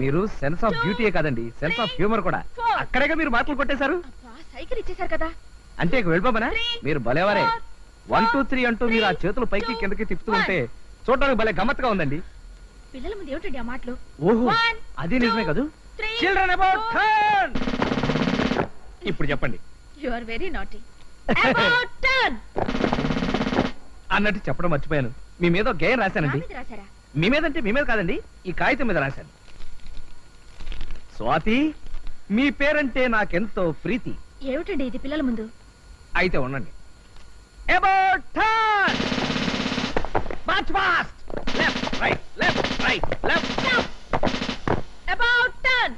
మీరు sense of బ్యూటీయే కాదండి, sense of humour కూడా. అక్కడేగా మీరు మాటలు కొట్టేశారు. సైకిల్ ఇచ్చేశారు కదా. అంటే ఇక వెళ్ళిపోమనా? మీరు భలేవారే. 1 2 3 అంటూ మీరు ఆ చేతులు పైకి కిందకి తిప్పుతూ ఉంటే చూడడానికి భలే గమ్మత్తుగా ఉందండి. పిల్లల ముందు ఏమిటండి ఆ మాటలు? ఓహో, అది నిజమే కదూ. Children about turn. ఇప్పుడు చెప్పండి. You are very naughty. About turn అన్నట్టు చెప్పడం మర్చిపోయాను. మీ మీద ఒక గేయం రాశానండి. రాశారా? మీ మీద అంటే మీ మీద కాదండి, ఈ కాగితం మీద రాశాను. స్వాతి, మీ పేరంటే నాకెంతో ప్రీతి. ఏమిటండి ఇది పిల్లల ముందు? అయితే ఉండండి. About turn. March fast. Left right left right left. About turn.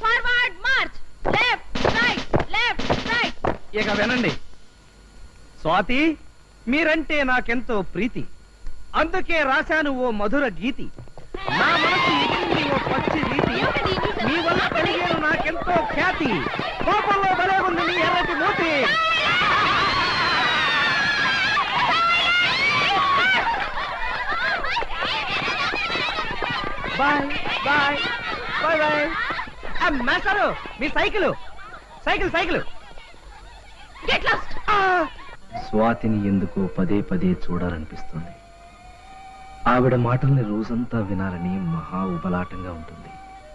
Forward March. Left right left right. ఇక వినండి. స్వాతి, మీరంటే నాకెంతో ప్రీతి, అందుకే రాశాను ఓ మధుర గీతి. నా మనసు ఎక్కింది ఓ పచ్చి రీతి, మీ వల్ల కలిగేను నాకెంతో ఖ్యాతి. కోపంలో భలే ఉంది మీ ఎర్రటి మూతి. Bye bye bye bye. మాస్టారు, మీ cycle cycle cycle. Get lost. స్వాతిని ఎందుకో పదే పదే చూడాలనిపిస్తుంది. ఆవిడ మాటల్ని రోజంతా వినాలని మహా ఉబలాటంగా ఉంటుంది.